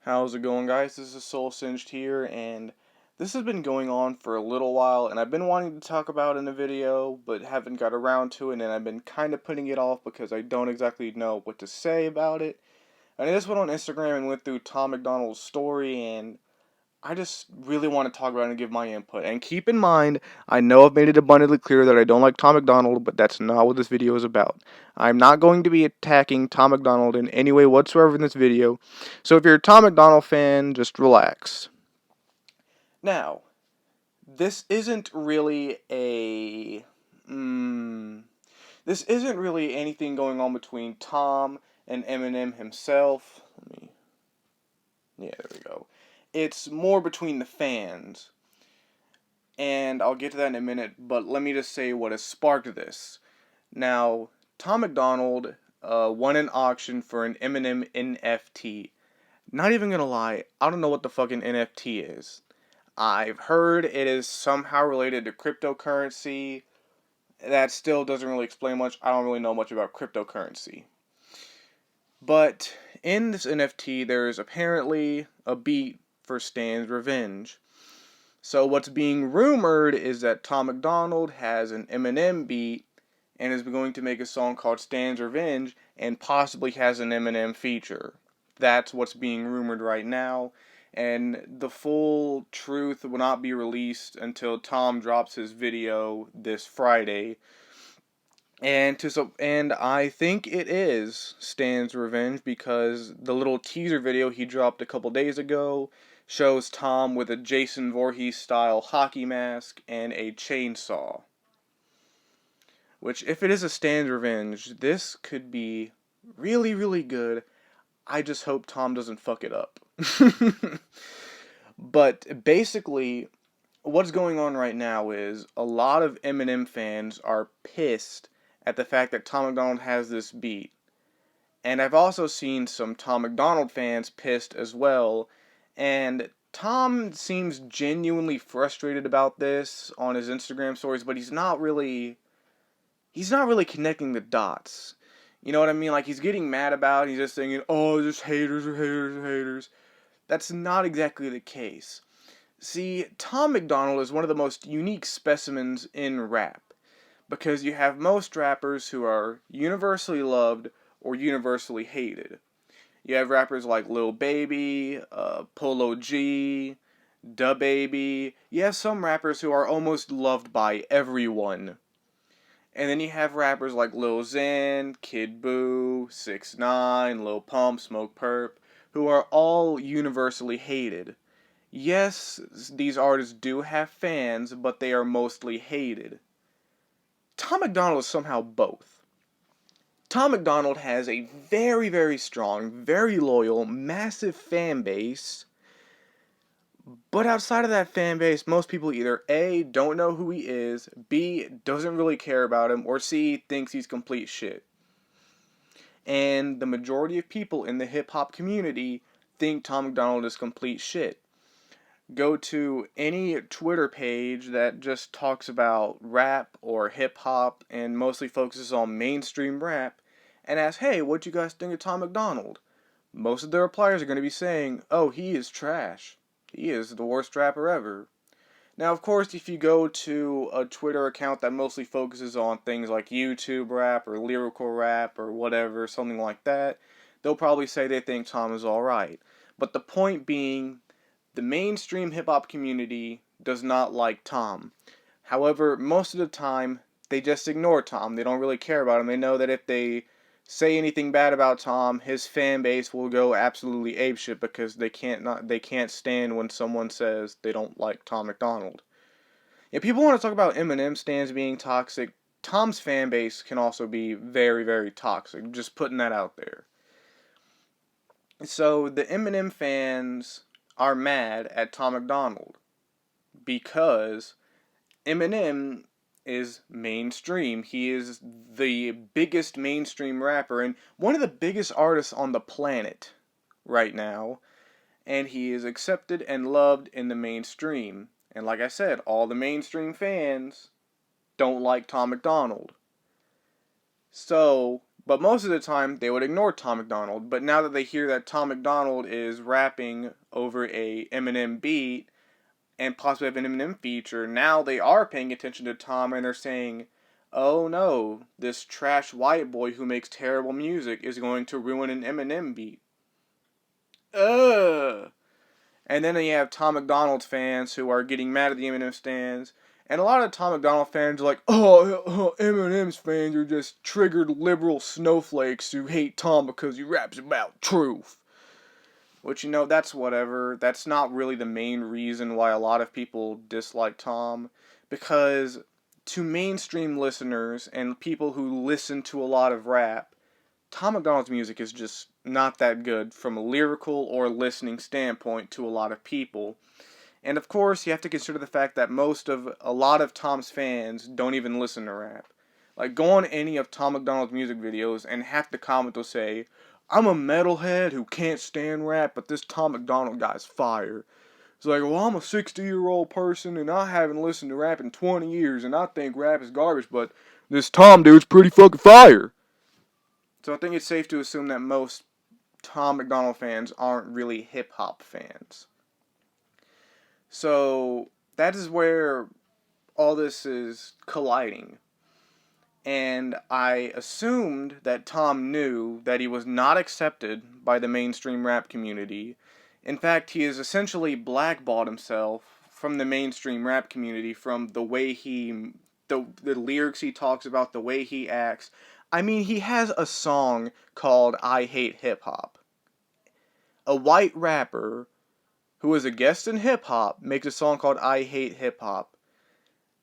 How's it going, guys? This is Soul Singed here, and this has been going on for a little while, and I've been wanting to talk about it in a video, but haven't got around to it, and I've been kind of putting it off because I don't exactly know what to say about it. And I just went on Instagram and went through Tom MacDonald's story, and I just really want to talk about it and give my input. And keep in mind, I know I've made it abundantly clear that I don't like Tom MacDonald, but that's not what this video is about. I'm not going to be attacking Tom MacDonald in any way whatsoever in this video. So if you're a Tom MacDonald fan, just relax. Now, this isn't really a... this isn't really anything going on between Tom and Eminem himself. Yeah, there we go. It's more between the fans. And I'll get to that in a minute, but let me just say what has sparked this. Now, Tom MacDonald won an auction for an Eminem NFT. Not even gonna lie, I don't know what the fucking NFT is. I've heard it is somehow related to cryptocurrency. That still doesn't really explain much. I don't really know much about cryptocurrency. But in this NFT, there is apparently a beat for Stan's Revenge. So what's being rumored is that Tom MacDonald has an Eminem beat and is going to make a song called Stan's Revenge and possibly has an Eminem feature. That's what's being rumored right now, and the full truth will not be released until Tom drops his video this Friday. And I think it is Stan's Revenge because the little teaser video he dropped a couple days ago shows Tom with a Jason Voorhees style hockey mask and a chainsaw. Which, if it is a Stan's Revenge, this could be really, really good. I just hope Tom doesn't fuck it up. But basically, what's going on right now is a lot of Eminem fans are pissed at the fact that Tom MacDonald has this beat. And I've also seen some Tom MacDonald fans pissed as well. And Tom seems genuinely frustrated about this on his Instagram stories, but he's not really connecting the dots. You know what I mean? Like, he's getting mad about it, he's just saying, oh, just haters or haters or haters. That's not exactly the case. See, Tom MacDonald is one of the most unique specimens in rap. Because you have most rappers who are universally loved or universally hated. You have rappers like Lil Baby, Polo G, Da Baby. You have some rappers who are almost loved by everyone. And then you have rappers like Lil Xan, Kid Boo, 6ix9ine, Lil Pump, Smoke Perp, who are all universally hated. Yes, these artists do have fans, but they are mostly hated. Tom MacDonald is somehow both. Tom MacDonald has a very, very strong, very loyal, massive fan base, but outside of that fan base, most people either A, don't know who he is, B, doesn't really care about him, or C, thinks he's complete shit. And the majority of people in the hip-hop community think Tom MacDonald is complete shit. Go to any Twitter page that just talks about rap or hip-hop and mostly focuses on mainstream rap and ask, hey, what you guys think of Tom MacDonald? Most of the replies are going to be saying, oh, he is trash. He is the worst rapper ever. Now, of course, if you go to a Twitter account that mostly focuses on things like YouTube rap or lyrical rap or whatever, something like that, they'll probably say they think Tom is alright. But the point being, the mainstream hip-hop community does not like Tom. However, most of the time, they just ignore Tom. They don't really care about him. They know that if they say anything bad about Tom, his fan base will go absolutely apeshit because they can't stand when someone says they don't like Tom MacDonald. If people want to talk about Eminem stans being toxic, Tom's fan base can also be very, very toxic. Just putting that out there. So the Eminem fans are mad at Tom MacDonald because Eminem is mainstream. He is the biggest mainstream rapper and one of the biggest artists on the planet right now, and he is accepted and loved in the mainstream. And like I said, all the mainstream fans don't like Tom MacDonald. So But most of the time, they would ignore Tom MacDonald. But now that they hear that Tom MacDonald is rapping over a Eminem beat and possibly have an Eminem feature, now they are paying attention to Tom and they're saying, oh no, this trash white boy who makes terrible music is going to ruin an Eminem beat. Ugh. And then you have Tom MacDonald fans who are getting mad at the Eminem stands. And a lot of Tom MacDonald fans are like, oh, Eminem's fans are just triggered liberal snowflakes who hate Tom because he raps about truth. Which, that's whatever. That's not really the main reason why a lot of people dislike Tom. Because to mainstream listeners and people who listen to a lot of rap, Tom MacDonald's music is just not that good from a lyrical or listening standpoint to a lot of people. And of course, you have to consider the fact that a lot of Tom's fans don't even listen to rap. Like, go on any of Tom MacDonald's music videos and half the comment will say, I'm a metalhead who can't stand rap, but this Tom MacDonald guy's fire. It's like, well, I'm a 60-year-old person and I haven't listened to rap in 20 years and I think rap is garbage, but this Tom dude's pretty fucking fire. So I think it's safe to assume that most Tom MacDonald fans aren't really hip-hop fans. So that is where all this is colliding. And I assumed that Tom knew that he was not accepted by the mainstream rap community. In fact, he has essentially blackballed himself from the mainstream rap community from the way the lyrics he talks about, the way he acts. I mean, he has a song called I Hate Hip Hop. A white rapper who is a guest in hip hop makes a song called I Hate Hip Hop.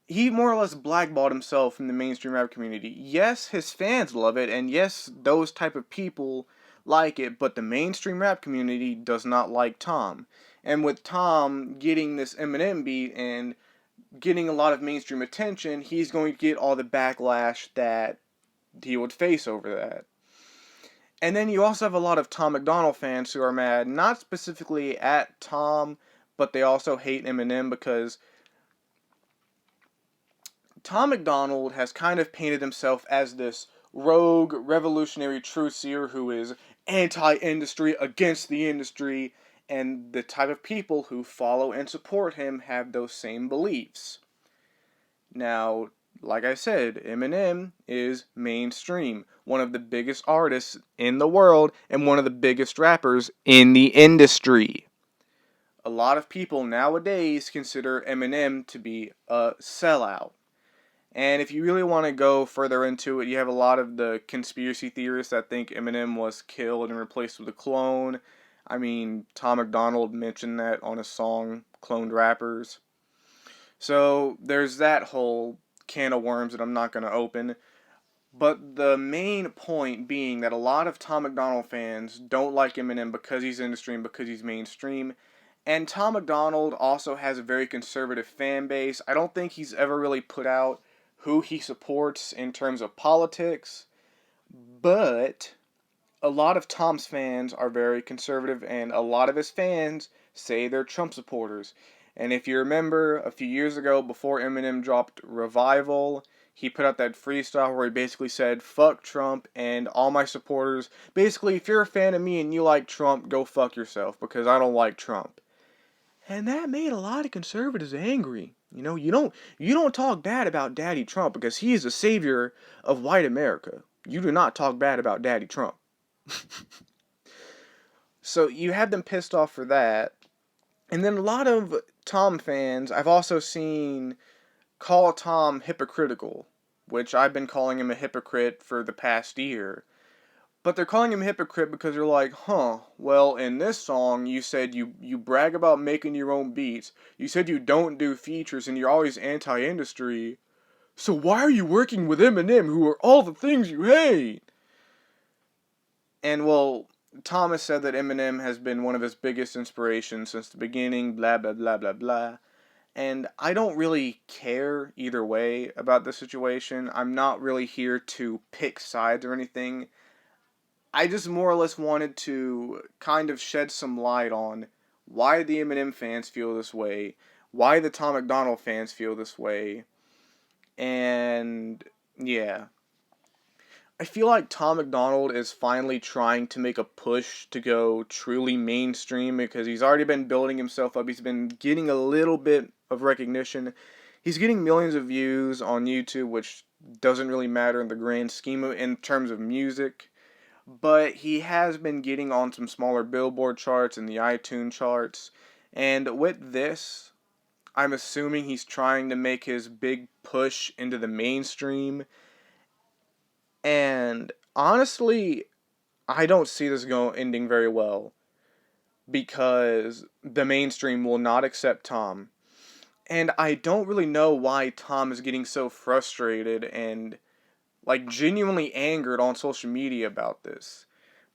He more or less blackballed himself from the mainstream rap community. Yes, his fans love it, and yes, those type of people like it, but the mainstream rap community does not like Tom. And with Tom getting this Eminem beat and getting a lot of mainstream attention, he's going to get all the backlash that he would face over that. And then you also have a lot of Tom MacDonald fans who are mad, not specifically at Tom, but they also hate Eminem because Tom MacDonald has kind of painted himself as this rogue, revolutionary truth seer who is anti-industry, against the industry, and the type of people who follow and support him have those same beliefs. Now, like I said, Eminem is mainstream, one of the biggest artists in the world, and one of the biggest rappers in the industry. A lot of people nowadays consider Eminem to be a sellout. And if you really want to go further into it, you have a lot of the conspiracy theorists that think Eminem was killed and replaced with a clone. I mean, Tom MacDonald mentioned that on his song, Cloned Rappers. So there's that whole can of worms that I'm not going to open. But the main point being that a lot of Tom MacDonald fans don't like Eminem because he's industry and because he's mainstream. And Tom MacDonald also has a very conservative fan base. I don't think he's ever really put out who he supports in terms of politics. But a lot of Tom's fans are very conservative, and a lot of his fans say they're Trump supporters. And if you remember, a few years ago, before Eminem dropped Revival, he put out that freestyle where he basically said, fuck Trump and all my supporters. Basically, if you're a fan of me and you like Trump, go fuck yourself, because I don't like Trump. And that made a lot of conservatives angry. You don't talk bad about Daddy Trump because he is the savior of white America. You do not talk bad about Daddy Trump. So you had them pissed off for that. And then a lot of Tom fans I've also seen call Tom hypocritical, which I've been calling him a hypocrite for the past year. But they're calling him a hypocrite because they're like, well, in this song, you said you brag about making your own beats. You said you don't do features and you're always anti-industry. So why are you working with Eminem, who are all the things you hate? And, well, Thomas said that Eminem has been one of his biggest inspirations since the beginning, blah, blah, blah, blah, blah. And I don't really care either way about the situation. I'm not really here to pick sides or anything. I just more or less wanted to kind of shed some light on why the Eminem fans feel this way, why the Tom MacDonald fans feel this way, and yeah. I feel like Tom MacDonald is finally trying to make a push to go truly mainstream because he's already been building himself up. He's been getting a little bit of recognition. He's getting millions of views on YouTube, which doesn't really matter in the grand scheme of in terms of music. But he has been getting on some smaller Billboard charts and the iTunes charts. And with this, I'm assuming he's trying to make his big push into the mainstream. And honestly, I don't see this ending very well because the mainstream will not accept Tom. And I don't really know why Tom is getting so frustrated and like genuinely angered on social media about this.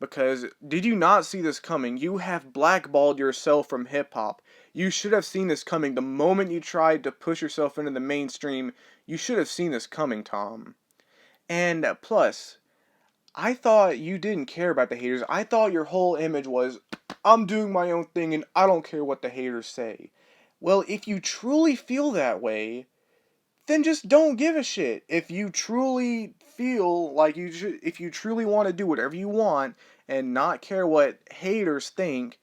Because did you not see this coming? You have blackballed yourself from hip hop. You should have seen this coming the moment you tried to push yourself into the mainstream. You should have seen this coming, Tom. And plus, I thought you didn't care about the haters. I thought your whole image was, I'm doing my own thing and I don't care what the haters say. Well, if you truly feel that way, then just don't give a shit. If you truly feel like if you truly want to do whatever you want and not care what haters think,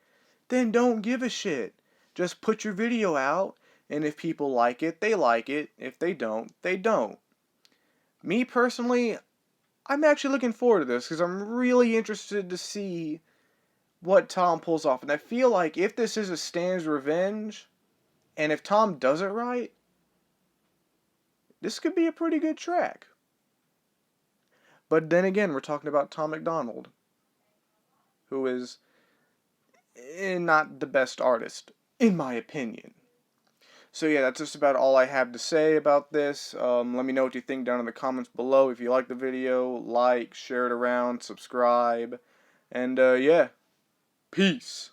then don't give a shit. Just put your video out, and if people like it, they like it. If they don't, they don't. Me personally, I'm actually looking forward to this because I'm really interested to see what Tom pulls off. And I feel like if this is a Stan's revenge, and if Tom does it right, this could be a pretty good track. But then again, we're talking about Tom MacDonald, who is not the best artist, in my opinion. So yeah, that's just about all I have to say about this. Let me know what you think down in the comments below. If you like the video, like, share it around, subscribe, and yeah, peace.